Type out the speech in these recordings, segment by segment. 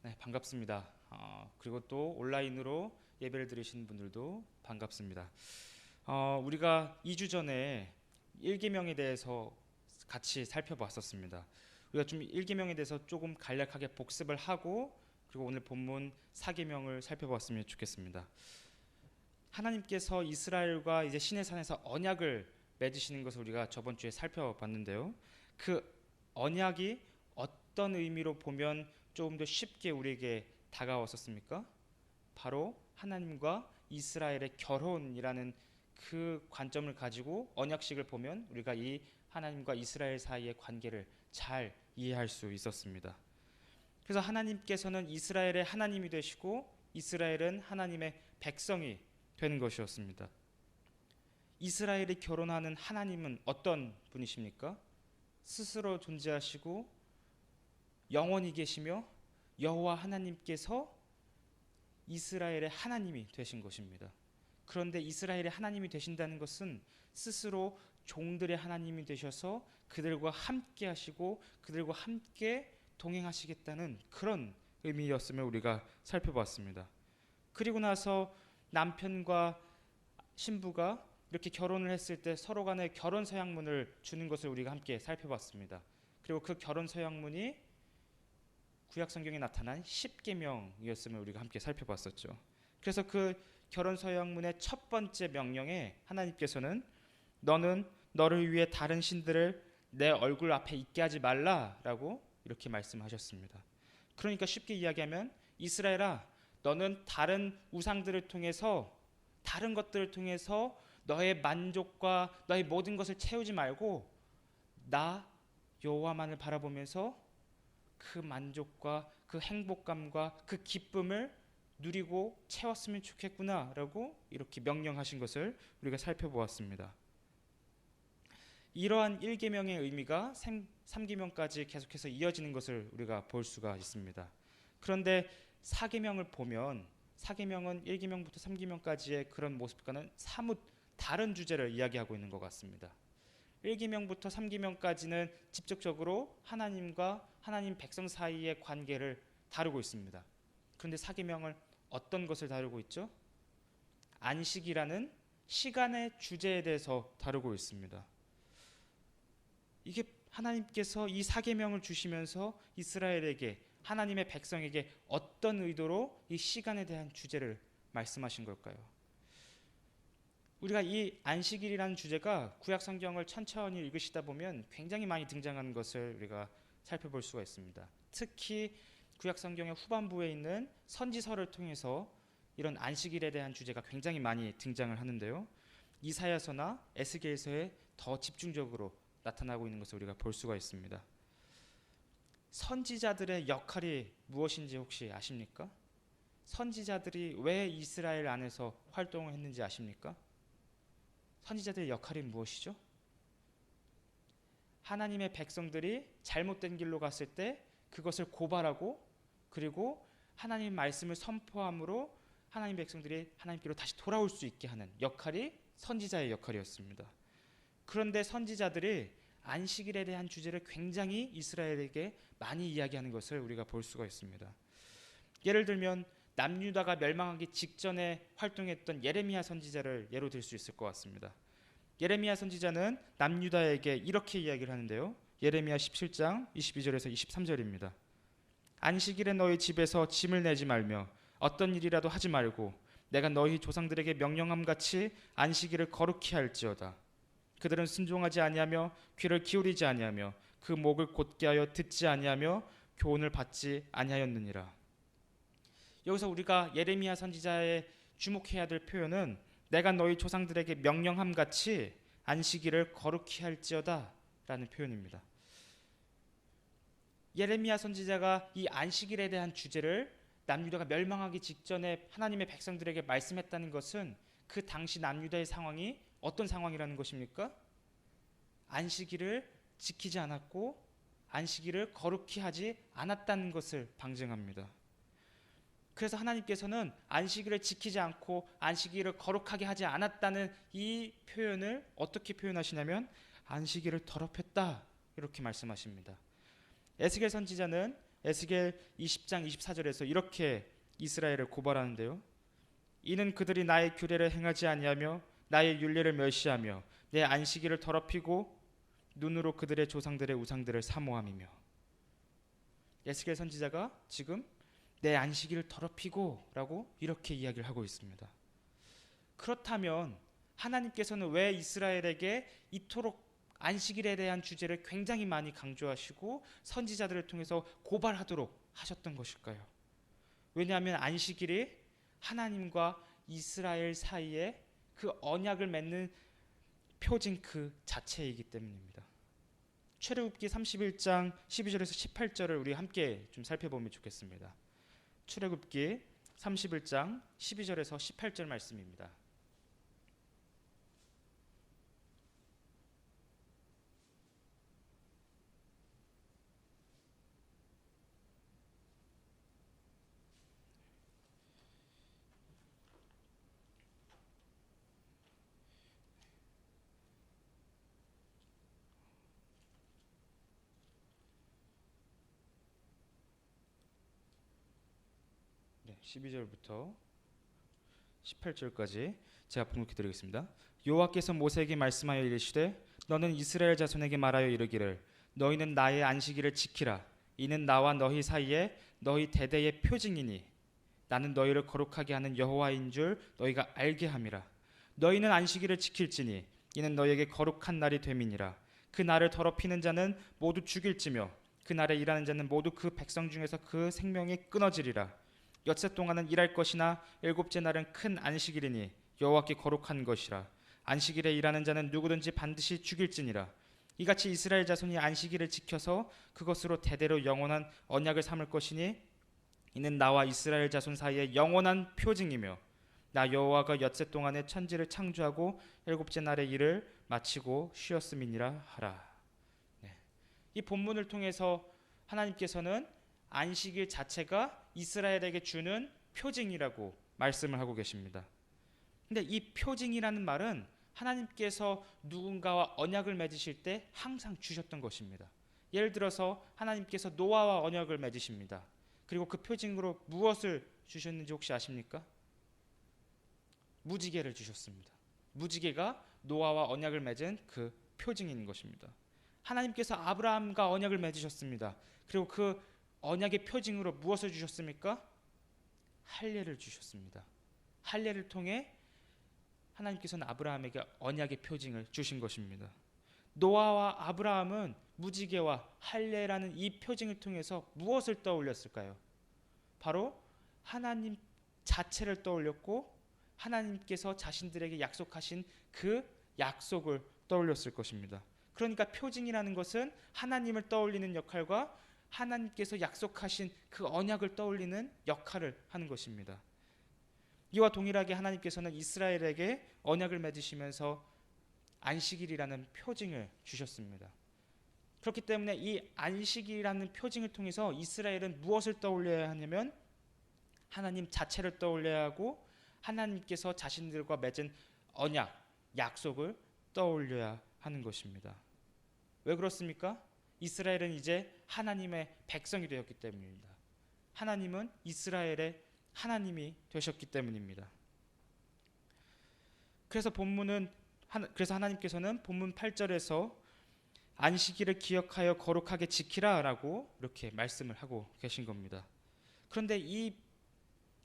네, 반갑습니다. 그리고 또 온라인으로 예배를 드리시는 분들도 반갑습니다. 우리가 2주 전에 일계명에 대해서 같이 살펴봤었습니다. 우리가 좀 일계명에 대해서 조금 간략하게 복습을 하고 그리고 오늘 본문 4계명을 살펴봤으면 좋겠습니다. 하나님께서 이스라엘과 이제 시내산에서 언약을 맺으시는 것을 우리가 저번 주에 살펴봤는데요. 그 언약이 어떤 의미로 보면 조금 더 쉽게 우리에게 다가왔었습니까? 바로 하나님과 이스라엘의 결혼이라는 그 관점을 가지고 언약식을 보면 우리가 이 하나님과 이스라엘 사이의 관계를 잘 이해할 수 있었습니다. 그래서 하나님께서는 이스라엘의 하나님이 되시고 이스라엘은 하나님의 백성이 되는 것이었습니다. 이스라엘이 결혼하는 하나님은 어떤 분이십니까? 스스로 존재하시고 영원히 계시며 여호와 하나님께서 이스라엘의 하나님이 되신 것입니다. 그런데 이스라엘의 하나님이 되신다는 것은 스스로 종들의 하나님이 되셔서 그들과 함께 하시고 그들과 함께 동행하시겠다는 그런 의미였음을 우리가 살펴봤습니다. 그리고 나서 남편과 신부가 이렇게 결혼을 했을 때 서로 간에 결혼 서약문을 주는 것을 우리가 함께 살펴봤습니다. 그리고 그 결혼 서약문이 구약 성경에 나타난 10계명이었음을 우리가 함께 살펴봤었죠. 그래서 그 결혼 서약문의 첫 번째 명령에 하나님께서는 너는 너를 위해 다른 신들을 내 얼굴 앞에 있게 하지 말라라고 이렇게 말씀하셨습니다. 그러니까 쉽게 이야기하면 이스라엘아, 너는 다른 우상들을 통해서 다른 것들을 통해서 너의 만족과 너의 모든 것을 채우지 말고 나 여호와만을 바라보면서 그 만족과 그 행복감과 그 기쁨을 누리고 채웠으면 좋겠구나라고 이렇게 명령하신 것을 우리가 살펴보았습니다. 이러한 1계명의 의미가 3계명까지 계속해서 이어지는 것을 우리가 볼 수가 있습니다. 그런데 4계명을 보면 4계명은 1계명부터 3계명까지의 그런 모습과는 사뭇 다른 주제를 이야기하고 있는 것 같습니다. 1계명부터 3계명까지는 직접적으로 하나님과 하나님 백성 사이의 관계를 다루고 있습니다. 그런데 4계명은 어떤 것을 다루고 있죠? 안식이라는 시간의 주제에 대해서 다루고 있습니다. 이게 하나님께서 이 4계명을 주시면서 이스라엘에게 하나님의 백성에게 어떤 의도로 이 시간에 대한 주제를 말씀하신 걸까요? 우리가 이 안식일이라는 주제가 구약 성경을 천천히 읽으시다 보면 굉장히 많이 등장하는 것을 우리가 살펴볼 수가 있습니다. 특히 구약 성경의 후반부에 있는 선지서를 통해서 이런 안식일에 대한 주제가 굉장히 많이 등장을 하는데요. 이사야서나 에스겔서에 더 집중적으로 나타나고 있는 것을 우리가 볼 수가 있습니다. 선지자들의 역할이 무엇인지 혹시 아십니까? 선지자들이 왜 이스라엘 안에서 활동을 했는지 아십니까? 선지자들의 역할이 무엇이죠? 하나님의 백성들이 잘못된 길로 갔을 때 그것을 고발하고 그리고 하나님의 말씀을 선포함으로 하나님 백성들이 하나님께로 다시 돌아올 수 있게 하는 역할이 선지자의 역할이었습니다. 그런데 선지자들이 안식일에 대한 주제를 굉장히 이스라엘에게 많이 이야기하는 것을 우리가 볼 수가 있습니다. 예를 들면 남유다가 멸망하기 직전에 활동했던 예레미야 선지자를 예로 들 수 있을 것 같습니다. 예레미야 선지자는 남유다에게 이렇게 이야기를 하는데요. 예레미야 17장 22절에서 23절입니다. 안식일에 너희 집에서 짐을 내지 말며 어떤 일이라도 하지 말고 내가 너희 조상들에게 명령함 같이 안식일을 거룩히 할지어다. 그들은 순종하지 아니하며 귀를 기울이지 아니하며 그 목을 곧게 하여 듣지 아니하며 교훈을 받지 아니하였느니라. 여기서 우리가 예레미야 선지자의 주목해야 될 표현은 내가 너희 조상들에게 명령함 같이 안식일을 거룩히 할지어다 라는 표현입니다. 예레미야 선지자가 이 안식일에 대한 주제를 남유다가 멸망하기 직전에 하나님의 백성들에게 말씀했다는 것은 그 당시 남유다의 상황이 어떤 상황이라는 것입니까? 안식일을 지키지 않았고 안식일을 거룩히 하지 않았다는 것을 방증합니다. 그래서 하나님께서는 안식일을 지키지 않고 안식일을 거룩하게 하지 않았다는 이 표현을 어떻게 표현하시냐면 안식일을 더럽혔다 이렇게 말씀하십니다. 에스겔 선지자는 에스겔 20장 24절에서 이렇게 이스라엘을 고발하는데요. 이는 그들이 나의 규례를 행하지 아니하며 나의 율례를 멸시하며 내 안식일을 더럽히고 눈으로 그들의 조상들의 우상들을 사모함이며. 에스겔 선지자가 지금 내 안식일을 더럽히고 라고 이렇게 이야기를 하고 있습니다. 그렇다면 하나님께서는 왜 이스라엘에게 이토록 안식일에 대한 주제를 굉장히 많이 강조하시고 선지자들을 통해서 고발하도록 하셨던 것일까요? 왜냐하면 안식일이 하나님과 이스라엘 사이에 그 언약을 맺는 표징 그 자체이기 때문입니다. 출애굽기 31장 12절에서 18절을 우리 함께 좀 살펴보면 좋겠습니다. 출애굽기 31장 12절에서 18절 말씀입니다. 네, 12절부터 18절까지 제가 봉독해 드리겠습니다. 여호와께서 모세에게 말씀하여 이르시되 너는 이스라엘 자손에게 말하여 이르기를 너희는 나의 안식일을 지키라. 이는 나와 너희 사이에 너희 대대의 표징이니 나는 너희를 거룩하게 하는 여호와인 줄 너희가 알게 함이라. 너희는 안식일을 지킬지니 이는 너희에게 거룩한 날이 됨이니라. 그 날을 더럽히는 자는 모두 죽일지며 그 날에 일하는 자는 모두 그 백성 중에서 그 생명이 끊어지리라. 엿새 동안은 일할 것이나 일곱째 날은 큰 안식일이니 여호와께 거룩한 것이라. 안식일에 일하는 자는 누구든지 반드시 죽일지니라. 이같이 이스라엘 자손이 안식일을 지켜서 그것으로 대대로 영원한 언약을 삼을 것이니 이는 나와 이스라엘 자손 사이에 영원한 표징이며 나 여호와가 엿새 동안에 천지를 창조하고 일곱째 날의 일을 마치고 쉬었음이니라 하라. 네. 이 본문을 통해서 하나님께서는 안식일 자체가 이스라엘에게 주는 표징이라고 말씀을 하고 계십니다. 근데 이 표징이라는 말은 하나님께서 누군가와 언약을 맺으실 때 항상 주셨던 것입니다. 예를 들어서 하나님께서 노아와 언약을 맺으십니다. 그리고 그 표징으로 무엇을 주셨는지 혹시 아십니까? 무지개를 주셨습니다. 무지개가 노아와 언약을 맺은 그 표징인 것입니다. 하나님께서 아브라함과 언약을 맺으셨습니다. 그리고 그 언약의 표징으로 무엇을 주셨습니까? 할례를 주셨습니다. 할례를 통해 하나님께서는 아브라함에게 언약의 표징을 주신 것입니다. 노아와 아브라함은 무지개와 할례라는 이 표징을 통해서 무엇을 떠올렸을까요? 바로 하나님 자체를 떠올렸고 하나님께서 자신들에게 약속하신 그 약속을 떠올렸을 것입니다. 그러니까 표징이라는 것은 하나님을 떠올리는 역할과 하나님께서 약속하신 그 언약을 떠올리는 역할을 하는 것입니다. 이와 동일하게 하나님께서는 이스라엘에게 언약을 맺으시면서 안식일이라는 표징을 주셨습니다. 그렇기 때문에 이 안식일이라는 표징을 통해서 이스라엘은 무엇을 떠올려야 하냐면 하나님 자체를 떠올려야 하고 하나님께서 자신들과 맺은 언약, 약속을 떠올려야 하는 것입니다. 왜 그렇습니까? 이스라엘은 이제 하나님의 백성이 되었기 때문입니다. 하나님은 이스라엘의 하나님이 되셨기 때문입니다. 그래서 하나님께서는 본문 8절에서 안식일을 기억하여 거룩하게 지키라 라고 이렇게 말씀을 하고 계신 겁니다. 그런데 이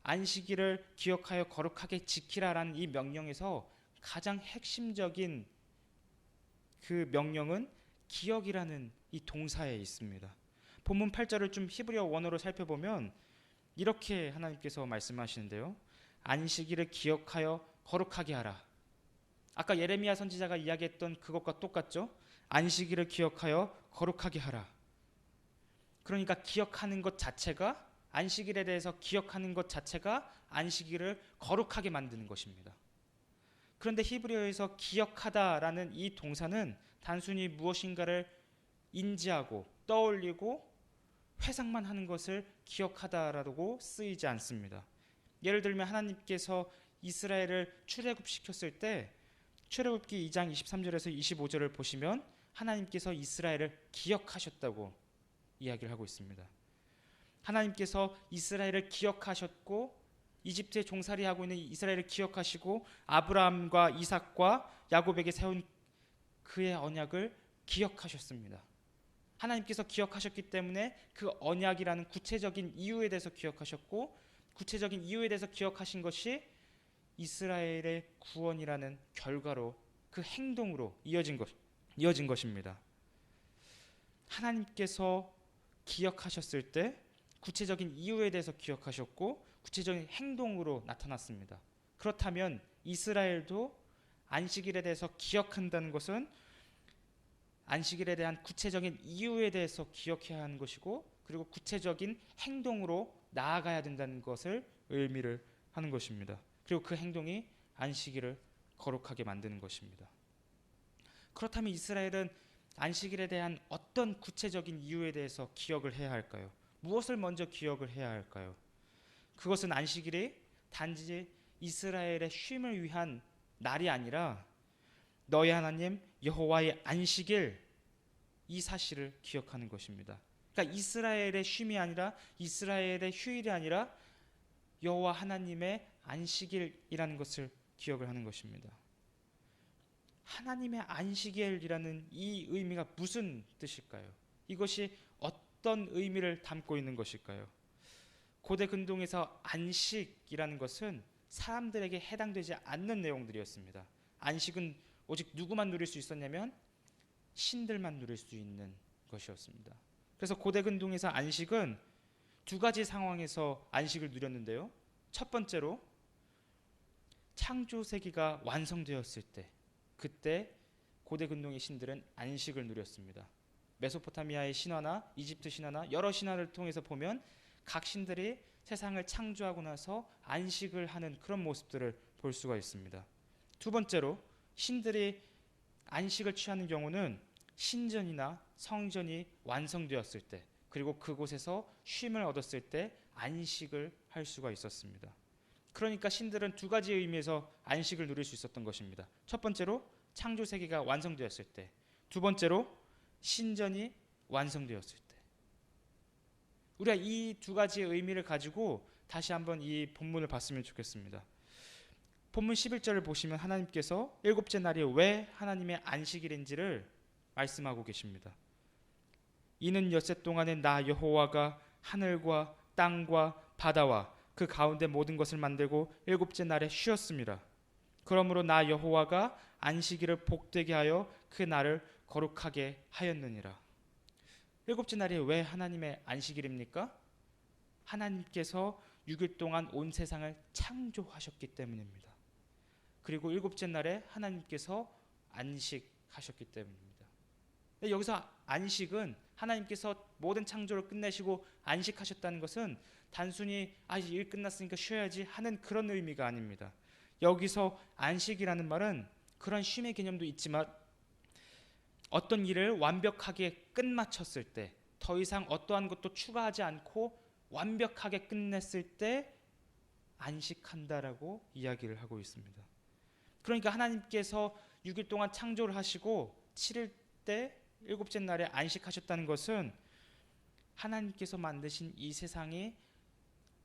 안식일을 기억하여 거룩하게 지키라라는 이 명령에서 가장 핵심적인 그 명령은 기억이라는 이 동사에 있습니다. 본문 8절을 좀 히브리어 원어로 살펴보면 이렇게 하나님께서 말씀하시는데요. 안식일을 기억하여 거룩하게 하라. 아까 예레미야 선지자가 이야기했던 그것과 똑같죠? 안식일을 기억하여 거룩하게 하라. 그러니까 기억하는 것 자체가 안식일에 대해서 기억하는 것 자체가 안식일을 거룩하게 만드는 것입니다. 그런데 히브리어에서 기억하다라는 이 동사는 단순히 무엇인가를 인지하고 떠올리고 회상만 하는 것을 기억하다라고 쓰이지 않습니다. 예를 들면 하나님께서 이스라엘을 출애굽시켰을 때 출애굽기 2장 23절에서 25절을 보시면 하나님께서 이스라엘을 기억하셨다고 이야기를 하고 있습니다. 하나님께서 이스라엘을 기억하셨고 이집트에 종살이하고 있는 이스라엘을 기억하시고 아브라함과 이삭과 야곱에게 세운 그의 언약을 기억하셨습니다. 하나님께서 기억하셨기 때문에 그 언약이라는 구체적인 이유에 대해서 기억하셨고, 구체적인 이유에 대해서 기억하신 것이 이스라엘의 구원이라는 결과로, 그 행동으로 이어진 것입니다. 하나님께서 기억하셨을 때 구체적인 이유에 대해서 기억하셨고 구체적인 행동으로 나타났습니다. 그렇다면 이스라엘도 안식일에 대해서 기억한다는 것은 안식일에 대한 구체적인 이유에 대해서 기억해야 하는 것이고, 그리고 구체적인 행동으로 나아가야 된다는 것을 의미를 하는 것입니다. 그리고 그 행동이 안식일을 거룩하게 만드는 것입니다. 그렇다면 이스라엘은 안식일에 대한 어떤 구체적인 이유에 대해서 기억을 해야 할까요? 무엇을 먼저 기억을 해야 할까요? 그것은 안식일이 단지 이스라엘의 쉼을 위한 날이 아니라 너희 하나님 여호와의 안식일, 이 사실을 기억하는 것입니다. 그러니까 이스라엘의 쉼이 아니라, 이스라엘의 휴일이 아니라 여호와 하나님의 안식일이라는 것을 기억을 하는 것입니다. 하나님의 안식일이라는 이 의미가 무슨 뜻일까요? 이것이 어떤 의미를 담고 있는 것일까요? 고대 근동에서 안식이라는 것은 사람들에게 해당되지 않는 내용들이었습니다. 안식은 오직 누구만 누릴 수 있었냐면 신들만 누릴 수 있는 것이었습니다. 그래서 고대 근동에서 안식은 두 가지 상황에서 안식을 누렸는데요. 첫 번째로 창조 세계가 완성되었을 때, 그때 고대 근동의 신들은 안식을 누렸습니다. 메소포타미아의 신화나 이집트 신화나 여러 신화를 통해서 보면 각 신들이 세상을 창조하고 나서 안식을 하는 그런 모습들을 볼 수가 있습니다. 두 번째로 신들이 안식을 취하는 경우는 신전이나 성전이 완성되었을 때, 그리고 그곳에서 쉼을 얻었을 때 안식을 할 수가 있었습니다. 그러니까 신들은 두 가지 의미에서 안식을 누릴 수 있었던 것입니다. 첫 번째로 창조 세계가 완성되었을 때, 두 번째로 신전이 완성되었을 때. 우리가 이 두 가지의 의미를 가지고 다시 한번 이 본문을 봤으면 좋겠습니다. 본문 11절을 보시면 하나님께서 일곱째 날이 왜 하나님의 안식일인지를 말씀하고 계십니다. 이는 엿새 동안에 나 여호와가 하늘과 땅과 바다와 그 가운데 모든 것을 만들고 일곱째 날에 쉬었습니다. 그러므로 나 여호와가 안식일을 복되게 하여 그 날을 거룩하게 하였느니라. 일곱째 날이 왜 하나님의 안식일입니까? 하나님께서 6일 동안 온 세상을 창조하셨기 때문입니다. 그리고 일곱째 날에 하나님께서 안식하셨기 때문입니다. 여기서 안식은 하나님께서 모든 창조를 끝내시고 안식하셨다는 것은 단순히 일 끝났으니까 쉬어야지 하는 그런 의미가 아닙니다. 여기서 안식이라는 말은 그런 쉼의 개념도 있지만 어떤 일을 완벽하게 끝마쳤을 때, 더 이상 어떠한 것도 추가하지 않고 완벽하게 끝냈을 때 안식한다라고 이야기를 하고 있습니다. 그러니까 하나님께서 6일 동안 창조를 하시고 7일 때 일곱째 날에 안식하셨다는 것은 하나님께서 만드신 이 세상이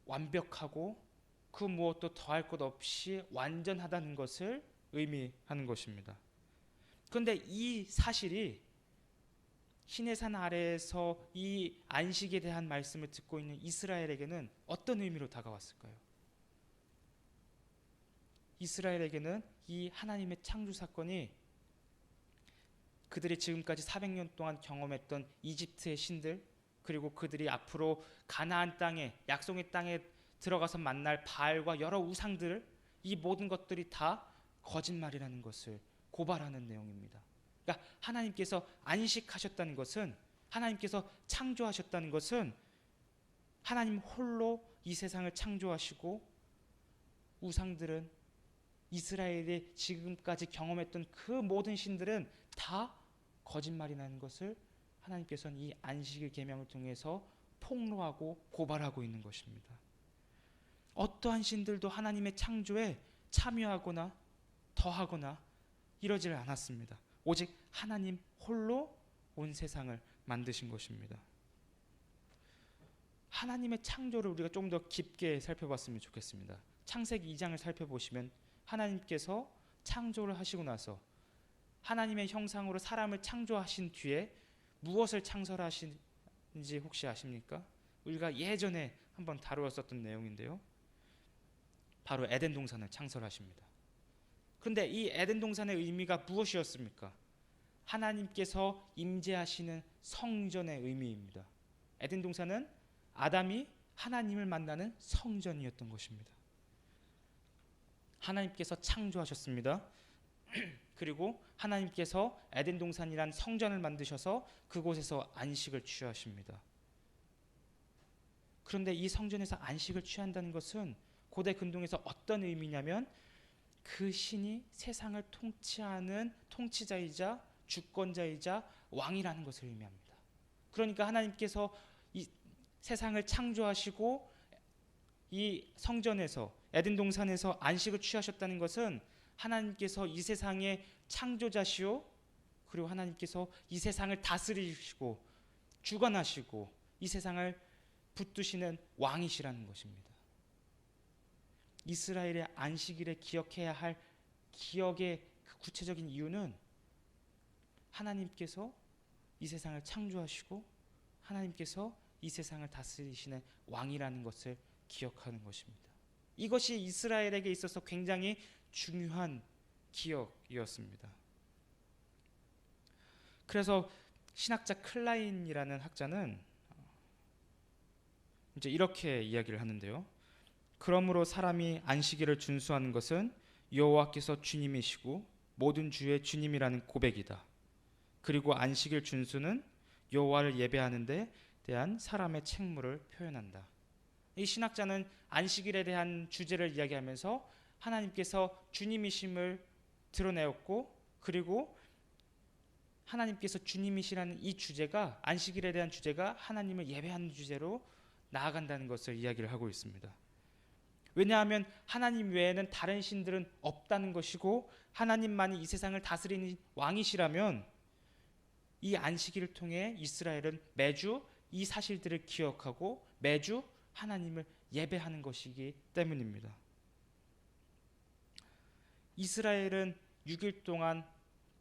완벽하고 그 무엇도 더할 것 없이 완전하다는 것을 의미하는 것입니다. 그런데 이 사실이 시내산 아래에서 이 안식에 대한 말씀을 듣고 있는 이스라엘에게는 어떤 의미로 다가왔을까요? 이스라엘에게는 이 하나님의 창조 사건이 그들이 지금까지 400년 동안 경험했던 이집트의 신들, 그리고 그들이 앞으로 가나안 땅에, 약속의 땅에 들어가서 만날 바알과 여러 우상들, 이 모든 것들이 다 거짓말이라는 것을 고발하는 내용입니다. 그러니까 하나님께서 안식하셨다는 것은, 하나님께서 창조하셨다는 것은 하나님 홀로 이 세상을 창조하시고 우상들은, 이스라엘이 지금까지 경험했던 그 모든 신들은 다 거짓말이라는 것을 하나님께서는 이 안식일 계명을 통해서 폭로하고 고발하고 있는 것입니다. 어떠한 신들도 하나님의 창조에 참여하거나 더하거나 이러지를 않았습니다. 오직 하나님 홀로 온 세상을 만드신 것입니다. 하나님의 창조를 우리가 좀 더 깊게 살펴봤으면 좋겠습니다. 창세기 2장을 살펴보시면 하나님께서 창조를 하시고 나서 하나님의 형상으로 사람을 창조하신 뒤에 무엇을 창설하신지 혹시 아십니까? 우리가 예전에 한번 다루었었던 내용인데요. 바로 에덴 동산을 창설하십니다. 그런데 이 에덴 동산의 의미가 무엇이었습니까? 하나님께서 임재하시는 성전의 의미입니다. 에덴 동산은 아담이 하나님을 만나는 성전이었던 것입니다. 하나님께서 창조하셨습니다. 그리고 하나님께서 에덴 동산이란 성전을 만드셔서 그곳에서 안식을 취하십니다. 그런데 이 성전에서 안식을 취한다는 것은 고대 근동에서 어떤 의미냐면 그 신이 세상을 통치하는 통치자이자 주권자이자 왕이라는 것을 의미합니다. 그러니까 하나님께서 이 세상을 창조하시고 이 성전에서 에덴 동산에서 안식을 취하셨다는 것은 하나님께서 이 세상의 창조자시오, 그리고 하나님께서 이 세상을 다스리시고 주관하시고 이 세상을 붙드시는 왕이시라는 것입니다. 이스라엘의 안식일에 기억해야 할 기억의 그 구체적인 이유는 하나님께서 이 세상을 창조하시고 하나님께서 이 세상을 다스리시는 왕이라는 것을 기억하는 것입니다. 이것이 이스라엘에게 있어서 굉장히 중요한 기억이었습니다. 그래서 신학자 클라인이라는 학자는 이제 이렇게 이야기를 하는데요. 그러므로 사람이 안식일을 준수하는 것은 여호와께서 주님이시고 모든 주의 주님이라는 고백이다. 그리고 안식일 준수는 여호와를 예배하는 데 대한 사람의 책무를 표현한다. 이 신학자는 안식일에 대한 주제를 이야기하면서 하나님께서 주님이심을 드러내었고, 그리고 하나님께서 주님이시라는 이 주제가, 안식일에 대한 주제가 하나님을 예배하는 주제로 나아간다는 것을 이야기를 하고 있습니다. 왜냐하면 하나님 외에는 다른 신들은 없다는 것이고 하나님만이 이 세상을 다스리는 왕이시라면 이 안식일을 통해 이스라엘은 매주 이 사실들을 기억하고 매주 하나님을 예배하는 것이기 때문입니다. 이스라엘은 6일 동안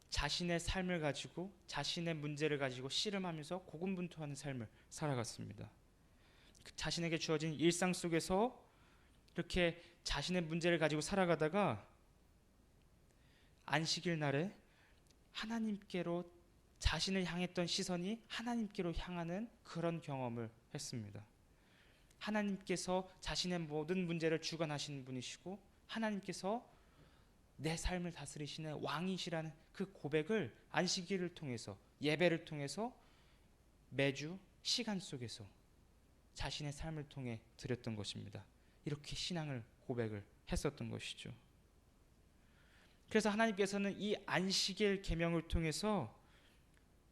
자신의 삶을 가지고 자신의 문제를 가지고 씨름하면서 고군분투하는 삶을 살아갔습니다. 자신에게 주어진 일상 속에서 이렇게 자신의 문제를 가지고 살아가다가 안식일 날에 하나님께로 자신을 향했던 시선이 하나님께로 향하는 그런 경험을 했습니다. 하나님께서 자신의 모든 문제를 주관하시는 분이시고 하나님께서 내 삶을 다스리시는 왕이시라는 그 고백을 안식일을 통해서, 예배를 통해서 매주 시간 속에서 자신의 삶을 통해 드렸던 것입니다. 이렇게 신앙을 고백을 했었던 것이죠. 그래서 하나님께서는 이 안식일 계명을 통해서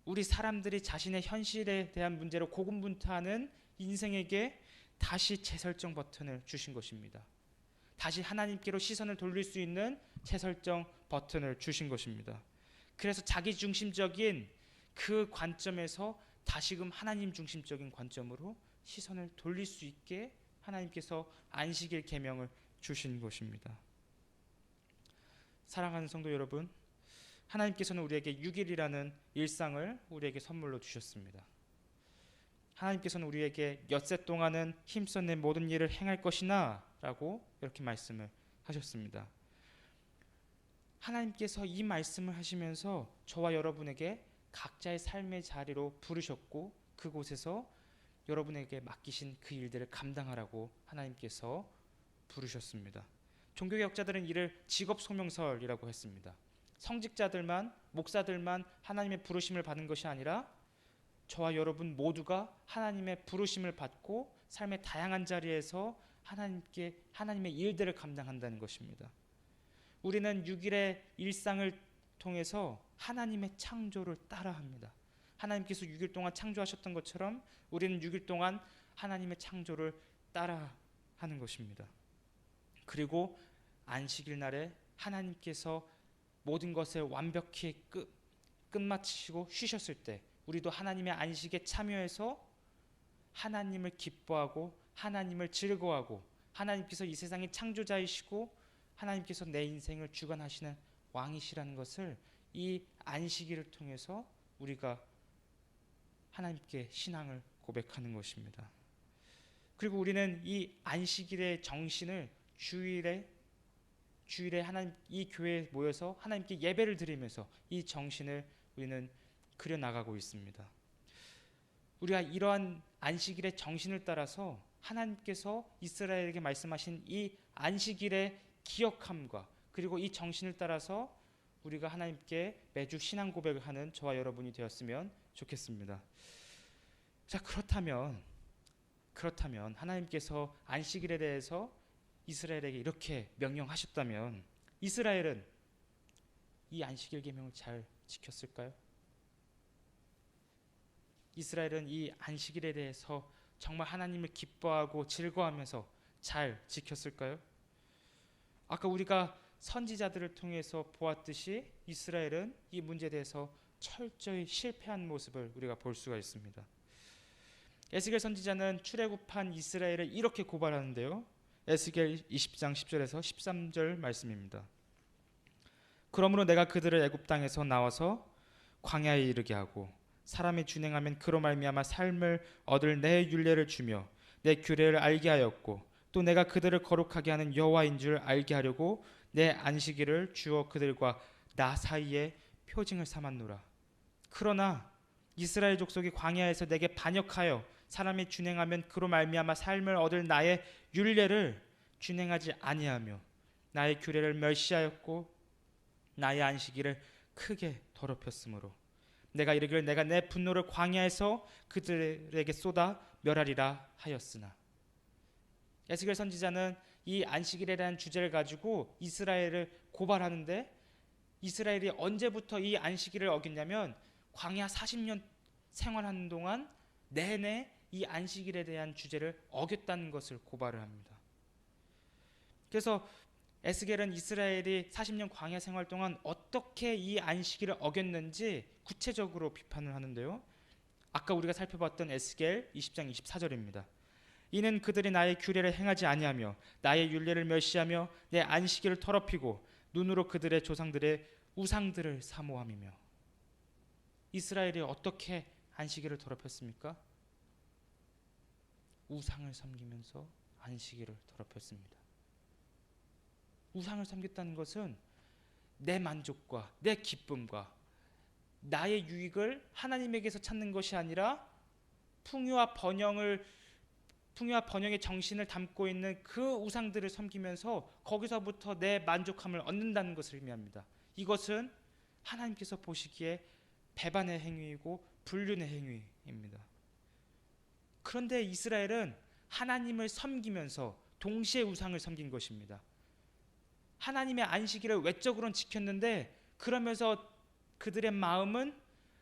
우리 사람들이 자신의 현실에 대한 문제로 고군분투하는 인생에게 다시 재설정 버튼을 주신 것입니다. 다시 하나님께로 시선을 돌릴 수 있는 재설정 버튼을 주신 것입니다. 그래서 자기 중심적인 그 관점에서 다시금 하나님 중심적인 관점으로 시선을 돌릴 수 있게 하나님께서 안식일 계명을 주신 것입니다. 사랑하는 성도 여러분, 하나님께서는 우리에게 6일이라는 일상을 우리에게 선물로 주셨습니다. 하나님께서는 우리에게 엿새 동안은 힘써 내 모든 일을 행할 것이나 라고 이렇게 말씀을 하셨습니다. 하나님께서 이 말씀을 하시면서 저와 여러분에게 각자의 삶의 자리로 부르셨고 그곳에서 여러분에게 맡기신 그 일들을 감당하라고 하나님께서 부르셨습니다. 종교개혁자들은 이를 직업소명설이라고 했습니다. 성직자들만, 목사들만 하나님의 부르심을 받은 것이 아니라 저와 여러분 모두가 하나님의 부르심을 받고 삶의 다양한 자리에서 하나님의 일들을 감당한다는 것입니다. 우리는 6일의 일상을 통해서 하나님의 창조를 따라합니다. 하나님께서 6일 동안 창조하셨던 것처럼 우리는 6일 동안 하나님의 창조를 따라하는 것입니다. 그리고 안식일 날에 하나님께서 모든 것을 완벽히 끝마치시고 쉬셨을 때 우리도 하나님의 안식에 참여해서 하나님을 기뻐하고 하나님을 즐거워하고 하나님께서 이 세상의 창조자이시고 하나님께서 내 인생을 주관하시는 왕이시라는 것을 이 안식일을 통해서 우리가 하나님께 신앙을 고백하는 것입니다. 그리고 우리는 이 안식일의 정신을 주일에 하나님 이 교회에 모여서 하나님께 예배를 드리면서 이 정신을 우리는 그려 나가고 있습니다. 우리가 이러한 안식일의 정신을 따라서 하나님께서 이스라엘에게 말씀하신 이 안식일의 기억함과 그리고 이 정신을 따라서 우리가 하나님께 매주 신앙 고백을 하는 저와 여러분이 되었으면 좋겠습니다. 자, 그렇다면 하나님께서 안식일에 대해서 이스라엘에게 이렇게 명령하셨다면 이스라엘은 이 안식일 계명을 잘 지켰을까요? 이스라엘은 이 안식일에 대해서 정말 하나님을 기뻐하고 즐거워하면서 잘 지켰을까요? 아까 우리가 선지자들을 통해서 보았듯이 이스라엘은 이 문제에 대해서 철저히 실패한 모습을 우리가 볼 수가 있습니다. 에스겔 선지자는 출애굽한 이스라엘을 이렇게 고발하는데요. 에스겔 20장 10절에서 13절 말씀입니다. 그러므로 내가 그들을 애굽 땅에서 나와서 광야에 이르게 하고 사람이 준행하면 그로 말미암아 삶을 얻을 내 율례를 주며 내 규례를 알게 하였고 또 내가 그들을 거룩하게 하는 여호와인 줄 알게 하려고 내 안식일을 주어 그들과 나 사이에 표징을 삼았노라. 그러나 이스라엘 족속이 광야에서 내게 반역하여 사람이 준행하면 그로 말미암아 삶을 얻을 나의 율례를 준행하지 아니하며 나의 규례를 멸시하였고 나의 안식일을 크게 더럽혔으므로 내가 이르기를 내가 내 분노를 광야에서 그들에게 쏟아 멸하리라 하였으나. 에스겔 선지자는 이 안식일에 대한 주제를 가지고 이스라엘을 고발하는데 이스라엘이 언제부터 이 안식일을 어겼냐면 광야 40년 생활하는 동안 내내 이 안식일에 대한 주제를 어겼다는 것을 고발을 합니다. 그래서 에스겔은 이스라엘이 40년 광야 생활 동안 어떻게 이 안식일을 어겼는지 구체적으로 비판을 하는데요. 아까 우리가 살펴봤던 에스겔 20장 24절입니다. 이는 그들이 나의 규례를 행하지 아니하며 나의 율례를 멸시하며 내 안식일을 더럽히고 눈으로 그들의 조상들의 우상들을 사모함이며. 이스라엘이 어떻게 안식일을 더럽혔습니까? 우상을 섬기면서 안식일을 더럽혔습니다. 우상을 섬겼다는 것은 내 만족과 내 기쁨과 나의 유익을 하나님에게서 찾는 것이 아니라 풍요와 번영의 정신을 담고 있는 그 우상들을 섬기면서 거기서부터 내 만족함을 얻는다는 것을 의미합니다. 이것은 하나님께서 보시기에 배반의 행위이고 불륜의 행위입니다. 그런데 이스라엘은 하나님을 섬기면서 동시에 우상을 섬긴 것입니다. 하나님의 안식일을 외적으로는 지켰는데 그러면서 그들의 마음은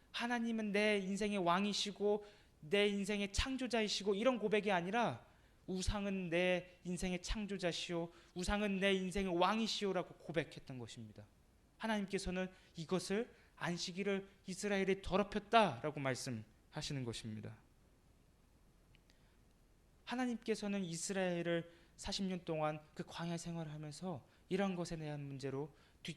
하나님은 내 인생의 왕이시고 내 인생의 창조자이시고 이런 고백이 아니라 우상은 내 인생의 창조자시오, 우상은 내 인생의 왕이시오라고 고백했던 것입니다. 하나님께서는 이것을 안식일을 이스라엘이 더럽혔다라고 말씀하시는 것입니다. 하나님께서는 이스라엘을 40년 동안 그 광야 생활을 하면서 이런 것에 대한 문제로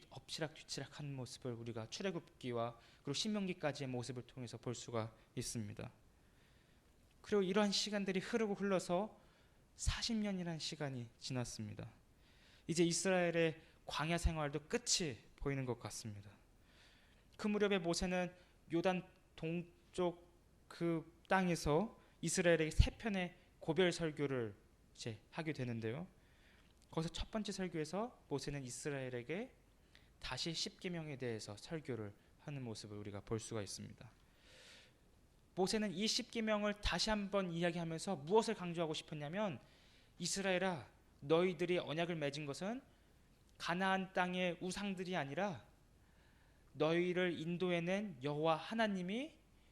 엎치락뒤치락하는 모습을 우리가 출애굽기와 그리고 신명기까지의 모습을 통해서 볼 수가 있습니다. 그리고 이러한 시간들이 흐르고 흘러서 40년이라는 시간이 지났습니다. 이제 이스라엘의 광야 생활도 끝이 보이는 것 같습니다. 그 무렵에 모세는 요단 동쪽 그 땅에서 이스라엘에게 세 편의 고별 설교를 이제 하게 되는데요. 거기서 첫 번째 설교에서 모세는 이스라엘에게 다시 십계명에 대해서 설교를 하는 모습을 우리가 볼 수가 있습니다. 모세는 이 십계명을 다시 한번 이야기하면서 무엇을 강조하고 싶었냐면 이스라엘아, 너희들이 언약을 맺은 것은 가나안 땅의 우상들이 아니라 너희를 인도해낸 여호와 하나님이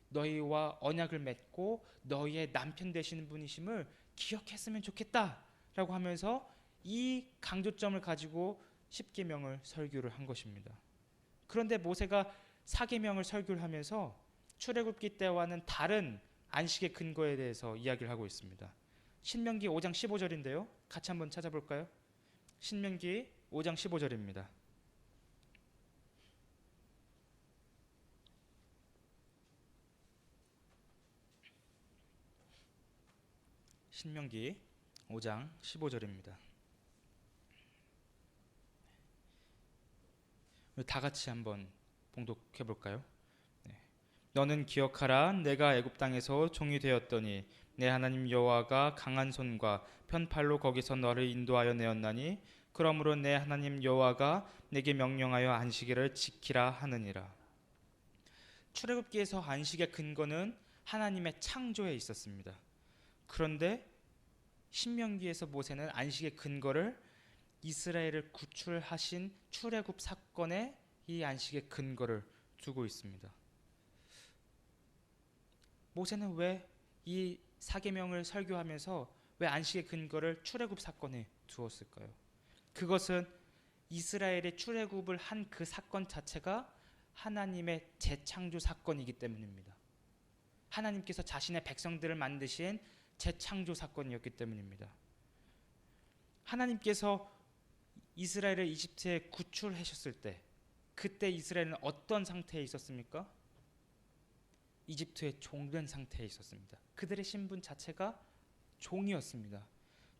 너희와 언약을 맺고 너희의 남편 되시는 분이심을 기억했으면 좋겠다라고 하면서 이 강조점을 가지고 십계명을 설교를 한 것입니다. 그런데 모세가 사계명을 설교를 하면서 출애굽기 때와는 다른 안식의 근거에 대해서 이야기를 하고 있습니다. 신명기 5장 15절인데요. 같이 한번 찾아볼까요? 신명기 5장 15절입니다. 신명기 5장 15절입니다. 다 같이 한번 봉독해 볼까요? 네. 너는 기억하라. 내가 애굽 땅에서 종이 되었더니 내 하나님 여호와가 강한 손과 편팔로 거기서 너를 인도하여 내었나니 그러므로 내 하나님 여호와가 내게 명령하여 안식일을 지키라 하느니라. 출애굽기에서 안식의 근거는 하나님의 창조에 있었습니다. 그런데 신명기에서 모세는 안식의 근거를 이스라엘을 구출하신 출애굽 사건에 이 안식의 근거를 두고 있습니다. 모세는 왜 이 사계명을 설교하면서 왜 안식의 근거를 출애굽 사건에 두었을까요? 그것은 이스라엘의 출애굽을 한 그 사건 자체가 하나님의 재창조 사건이기 때문입니다. 하나님께서 자신의 백성들을 만드신 재창조 사건이었기 때문입니다. 하나님께서 이스라엘을 이집트에 구출하셨을 때 그때 이스라엘은 어떤 상태에 있었습니까? 이집트의 종된 상태에 있었습니다. 그들의 신분 자체가 종이었습니다.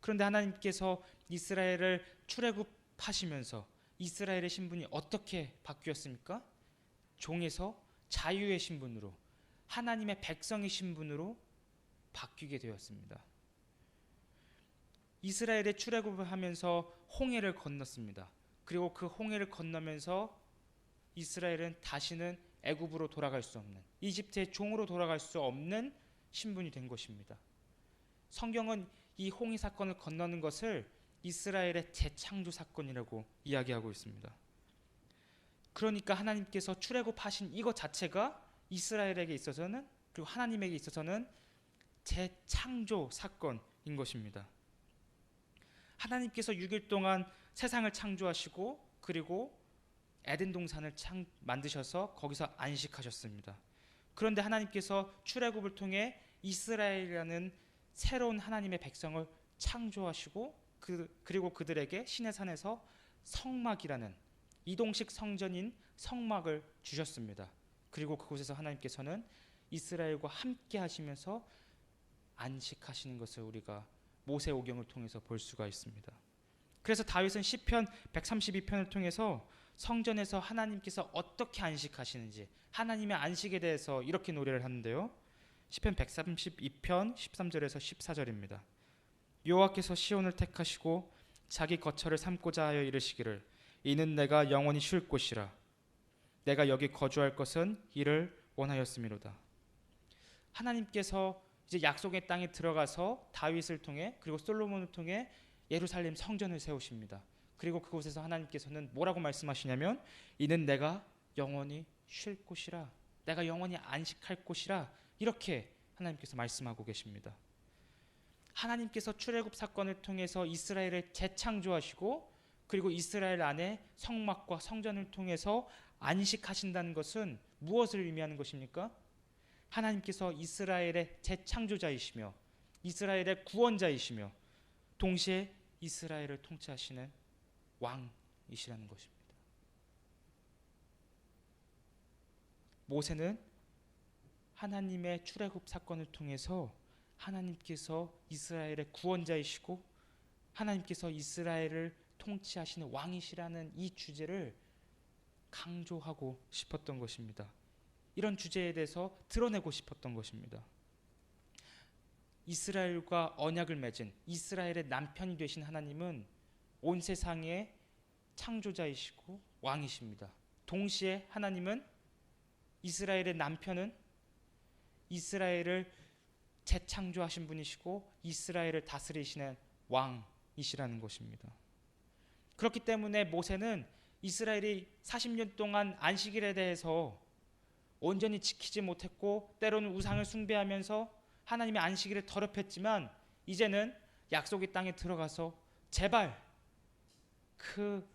그런데 하나님께서 이스라엘을 출애굽하시면서 이스라엘의 신분이 어떻게 바뀌었습니까? 종에서 자유의 신분으로 하나님의 백성의 신분으로 바뀌게 되었습니다. 이스라엘의 출애굽을 하면서 홍해를 건넜습니다. 그리고 그 홍해를 건너면서 이스라엘은 다시는 애굽으로 돌아갈 수 없는, 이집트의 종으로 돌아갈 수 없는 신분이 된 것입니다. 성경은 이 홍해 사건을 건너는 것을 이스라엘의 재창조 사건이라고 이야기하고 있습니다. 그러니까 하나님께서 출애굽하신 이것 자체가 이스라엘에게 있어서는, 그리고 하나님에게 있어서는 재창조 사건인 것입니다. 하나님께서 6일 동안 세상을 창조하시고 그리고 에덴 동산을 만드셔서 거기서 안식하셨습니다. 그런데 하나님께서 출애굽을 통해 이스라엘이라는 새로운 하나님의 백성을 창조하시고 그리고 그들에게 신의 산에서 성막이라는 이동식 성전인 성막을 주셨습니다. 그리고 그곳에서 하나님께서는 이스라엘과 함께 하시면서 안식하시는 것을 우리가 모세오경을 통해서 볼 수가 있습니다. 그래서 다윗은 시편 132편을 통해서 성전에서 하나님께서 어떻게 안식하시는지, 하나님의 안식에 대해서 이렇게 노래를 하는데요. 시편 132편 13절에서 14절입니다. 여호와께서 시온을 택하시고 자기 거처를 삼고자 하여 이르시기를 이는 내가 영원히 쉴 곳이라 내가 여기 거주할 것은 이를 원하였음이로다. 하나님께서 이제 약속의 땅에 들어가서 다윗을 통해 그리고 솔로몬을 통해 예루살렘 성전을 세우십니다. 그리고 그곳에서 하나님께서는 뭐라고 말씀하시냐면 이는 내가 영원히 쉴 곳이라, 내가 영원히 안식할 곳이라, 이렇게 하나님께서 말씀하고 계십니다. 하나님께서 출애굽 사건을 통해서 이스라엘을 재창조하시고 그리고 이스라엘 안에 성막과 성전을 통해서 안식하신다는 것은 무엇을 의미하는 것입니까? 하나님께서 이스라엘의 재창조자이시며 이스라엘의 구원자이시며 동시에 이스라엘을 통치하시는 왕이시라는 것입니다. 모세는 하나님의 출애굽 사건을 통해서 하나님께서 이스라엘의 구원자이시고 하나님께서 이스라엘을 통치하시는 왕이시라는 이 주제를 강조하고 싶었던 것입니다. 이런 주제에 대해서 드러내고 싶었던 것입니다. 이스라엘과 언약을 맺은 이스라엘의 남편이 되신 하나님은 온 세상의 창조자이시고 왕이십니다. 동시에 하나님은 이스라엘의 남편은 이스라엘을 재창조하신 분이시고 이스라엘을 다스리시는 왕이시라는 것입니다. 그렇기 때문에 모세는 이스라엘이 40년 동안 안식일에 대해서 온전히 지키지 못했고 때로는 우상을 숭배하면서 하나님의 안식일을 더럽혔지만 이제는 약속의 땅에 들어가서 제발 그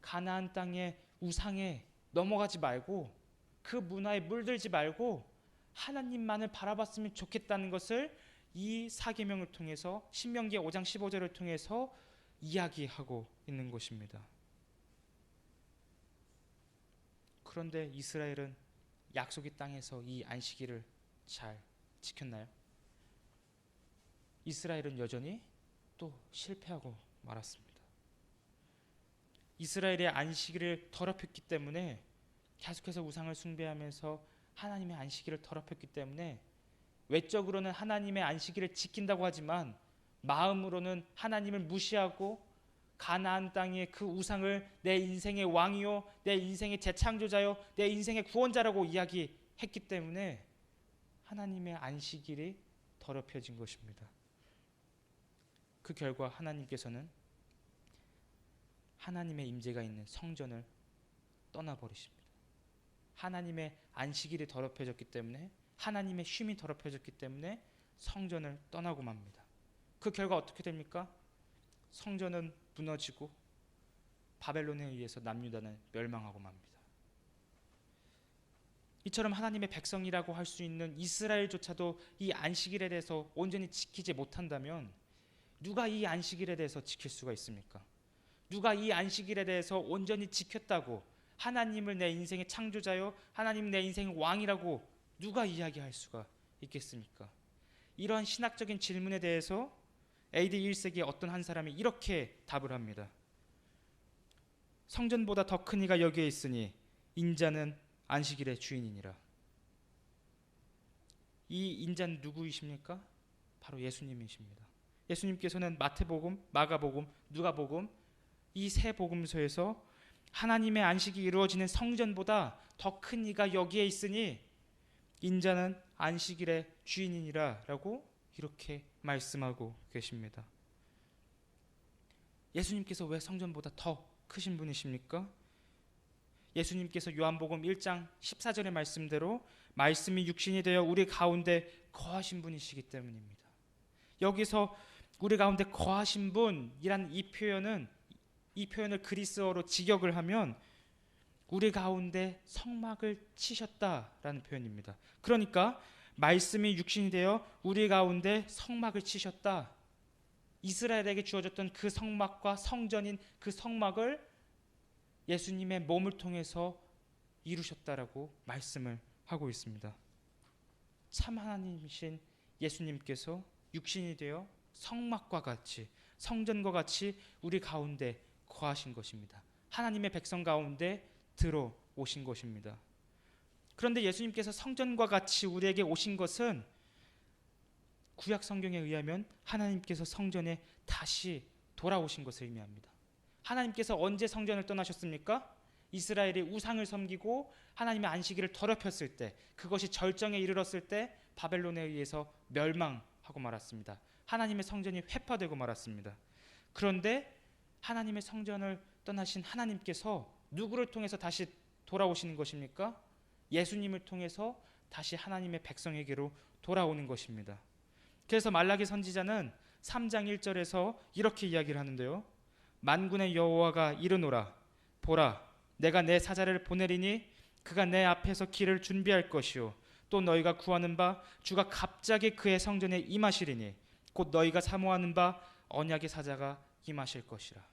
가나안 땅의 우상에 넘어가지 말고 그 문화에 물들지 말고 하나님만을 바라봤으면 좋겠다는 것을 이 사계명을 통해서 신명기 5장 15절을 통해서 이야기하고 있는 것입니다. 그런데 이스라엘은 약속의 땅에서 이 안식일을 잘 지켰나요? 이스라엘은 여전히 또 실패하고 말았습니다. 이스라엘의 안식일을 더럽혔기 때문에 계속해서 우상을 숭배하면서 하나님의 안식일을 더럽혔기 때문에 외적으로는 하나님의 안식일을 지킨다고 하지만 마음으로는 하나님을 무시하고 가나안 땅의 그 우상을 내 인생의 왕이요, 내 인생의 재창조자요, 내 인생의 구원자라고 이야기했기 때문에 하나님의 안식일이 더럽혀진 것입니다. 그 결과 하나님께서는 하나님의 임재가 있는 성전을 떠나버리십니다. 하나님의 안식일이 더럽혀졌기 때문에, 하나님의 쉼이 더럽혀졌기 때문에 성전을 떠나고 맙니다. 그 결과 어떻게 됩니까? 성전은 무너지고 바벨론에 의해서 남유다는 멸망하고 맙니다. 이처럼 하나님의 백성이라고 할 수 있는 이스라엘조차도 이 안식일에 대해서 온전히 지키지 못한다면 누가 이 안식일에 대해서 지킬 수가 있습니까? 누가 이 안식일에 대해서 온전히 지켰다고 하나님을 내 인생의 창조자요, 하나님 내 인생의 왕이라고 누가 이야기할 수가 있겠습니까? 이러한 신학적인 질문에 대해서 AD 1세기에 어떤 한 사람이 이렇게 답을 합니다. 성전보다 더 큰 이가 여기에 있으니 인자는 안식일의 주인이니라. 이 인자는 누구이십니까? 바로 예수님이십니다. 예수님께서는 마태복음, 마가복음, 누가복음 이 세 복음서에서 하나님의 안식이 이루어지는 성전보다 더 큰 이가 여기에 있으니 인자는 안식일의 주인이니라 라고 이렇게 말씀하고 계십니다. 예수님께서 왜 성전보다 더 크신 분이십니까? 예수님께서 요한복음 1장 14절의 말씀대로 말씀이 육신이 되어 우리 가운데 거하신 분이시기 때문입니다. 여기서 우리 가운데 거하신 분이란 이 표현을 그리스어로 직역을 하면 우리 가운데 성막을 치셨다라는 표현입니다. 그러니까 말씀이 육신이 되어 우리 가운데 성막을 치셨다. 이스라엘에게 주어졌던 그 성막과 성전인 그 성막을 예수님의 몸을 통해서 이루셨다라고 말씀을 하고 있습니다. 참 하나님이신 예수님께서 육신이 되어 성막과 같이, 성전과 같이 우리 가운데 거하신 것입니다. 하나님의 백성 가운데 들어오신 것입니다. 그런데 예수님께서 성전과 같이 우리에게 오신 것은 구약 성경에 의하면 하나님께서 성전에 다시 돌아오신 것을 의미합니다. 하나님께서 언제 성전을 떠나셨습니까? 이스라엘이 우상을 섬기고 하나님의 안식일을 더럽혔을 때, 그것이 절정에 이르렀을 때 바벨론에 의해서 멸망하고 말았습니다. 하나님의 성전이 회파되고 말았습니다. 그런데 하나님의 성전을 떠나신 하나님께서 누구를 통해서 다시 돌아오시는 것입니까? 예수님을 통해서 다시 하나님의 백성에게로 돌아오는 것입니다. 그래서 말라기 선지자는 3장 1절에서 이렇게 이야기를 하는데요. 만군의 여호와가 이르노라, 보라, 내가 내 사자를 보내리니 그가 내 앞에서 길을 준비할 것이요, 또 너희가 구하는 바 주가 갑자기 그의 성전에 임하시리니 곧 너희가 사모하는 바 언약의 사자가 임하실 것이라.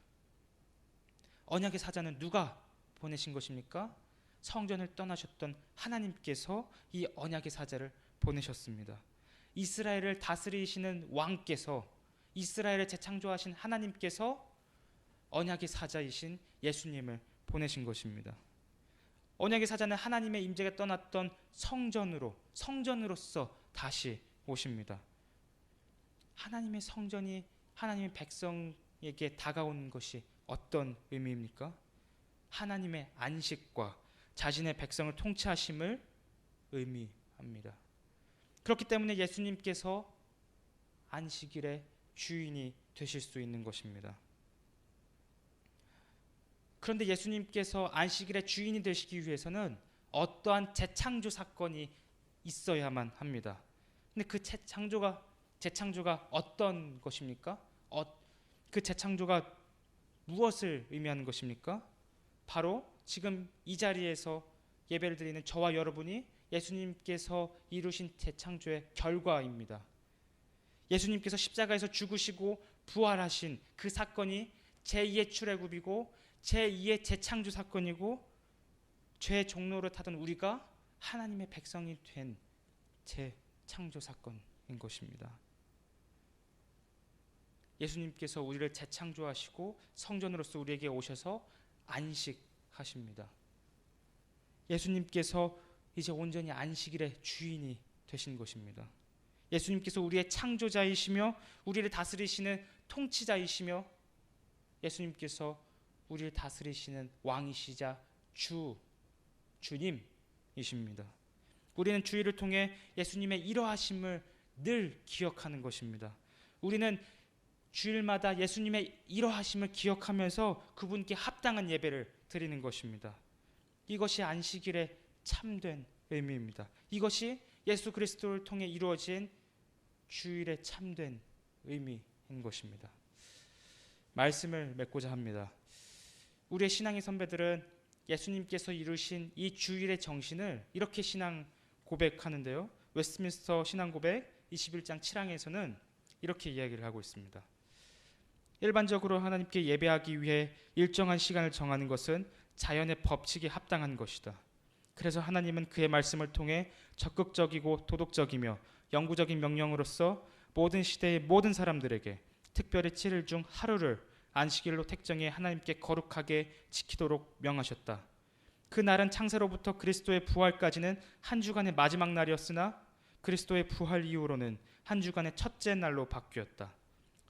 언약의 사자는 누가 보내신 것입니까? 성전을 떠나셨던 하나님께서 이 언약의 사자를 보내셨습니다. 이스라엘을 다스리시는 왕께서, 이스라엘을 재창조하신 하나님께서 언약의 사자이신 예수님을 보내신 것입니다. 언약의 사자는 하나님의 임재가 떠났던 성전으로서 다시 오십니다. 하나님의 성전이 하나님의 백성에게 다가오는 것이 어떤 의미입니까? 하나님의 안식과 자신의 백성을 통치하심을 의미합니다. 그렇기 때문에 예수님께서 안식일의 주인이 되실 수 있는 것입니다. 그런데 예수님께서 안식일의 주인이 되시기 위해서는 어떠한 재창조 사건이 있어야만 합니다. 근데 그 재창조가 어떤 것입니까? 그 재창조가 무엇을 의미하는 것입니까? 바로 지금 이 자리에서 예배를 드리는 저와 여러분이 예수님께서 이루신 재창조의 결과입니다. 예수님께서 십자가에서 죽으시고 부활하신 그 사건이 제2의 출애굽이고 제2의 재창조 사건이고 죄의 종로를 타던 우리가 하나님의 백성이 된 재창조 사건인 것입니다. 예수님께서 우리를 재창조하시고 성전으로서 우리에게 오셔서 안식하십니다. 예수님께서 이제 온전히 안식일의 주인이 되신 것입니다. 예수님께서 우리의 창조자이시며 우리를 다스리시는 통치자이시며 예수님께서 우리를 다스리시는 왕이시자 주님이십니다. 우리는 주일을 통해 예수님의 이러하심을 늘 기억하는 것입니다. 우리는 주일마다 예수님의 이러하심을 기억하면서 그분께 합당한 예배를 드리는 것입니다. 이것이 안식일의 참된 의미입니다. 이것이 예수 그리스도를 통해 이루어진 주일의 참된 의미인 것입니다. 말씀을 맺고자 합니다. 우리의 신앙의 선배들은 예수님께서 이루신 이 주일의 정신을 이렇게 신앙 고백하는데요. 웨스트민스터 신앙 고백 21장 7항에서는 이렇게 이야기를 하고 있습니다. 일반적으로 하나님께 예배하기 위해 일정한 시간을 정하는 것은 자연의 법칙에 합당한 것이다. 그래서 하나님은 그의 말씀을 통해 적극적이고 도덕적이며 영구적인 명령으로서 모든 시대의 모든 사람들에게 특별히 7일 중 하루를 안식일로 택정해 하나님께 거룩하게 지키도록 명하셨다. 그 날은 창세로부터 그리스도의 부활까지는 한 주간의 마지막 날이었으나 그리스도의 부활 이후로는 한 주간의 첫째 날로 바뀌었다.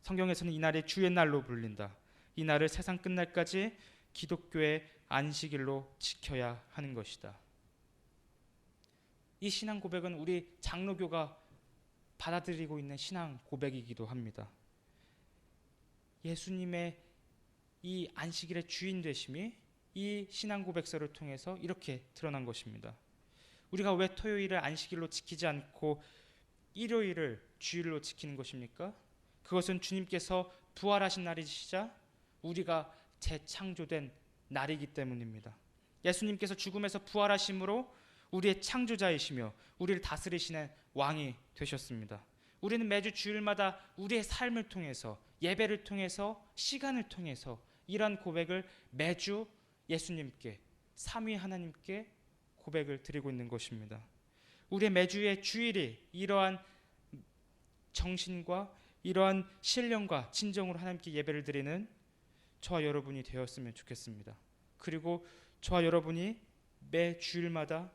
성경에서는 이 날이 주의 날로 불린다. 이 날을 세상 끝날까지 기독교의 안식일로 지켜야 하는 것이다. 이 신앙 고백은 우리 장로교가 받아들이고 있는 신앙 고백이기도 합니다. 예수님의 이 안식일의 주인 되심이 이 신앙 고백서를 통해서 이렇게 드러난 것입니다. 우리가 왜 토요일을 안식일로 지키지 않고 일요일을 주일로 지키는 것입니까? 그것은 주님께서 부활하신 날이시자 우리가 재창조된 날이기 때문입니다. 예수님께서 죽음에서 부활하심으로 우리의 창조자이시며 우리를 다스리시는 왕이 되셨습니다. 우리는 매주 주일마다 우리의 삶을 통해서 예배를 통해서 시간을 통해서 이러한 고백을 매주 예수님께 삼위 하나님께 고백을 드리고 있는 것입니다. 우리의 매주의 주일이 이러한 정신과 이러한 신령과 진정으로 하나님께 예배를 드리는 저와 여러분이 되었으면 좋겠습니다. 그리고 저와 여러분이 매 주일마다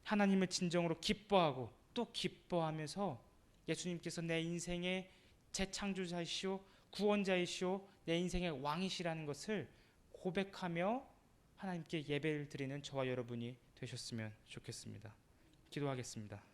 하나님을 진정으로 기뻐하고 또 기뻐하면서 예수님께서 내 인생의 재창조자이시오 구원자이시오 내 인생의 왕이시라는 것을 고백하며 하나님께 예배를 드리는 저와 여러분이 되셨으면 좋겠습니다. 기도하겠습니다.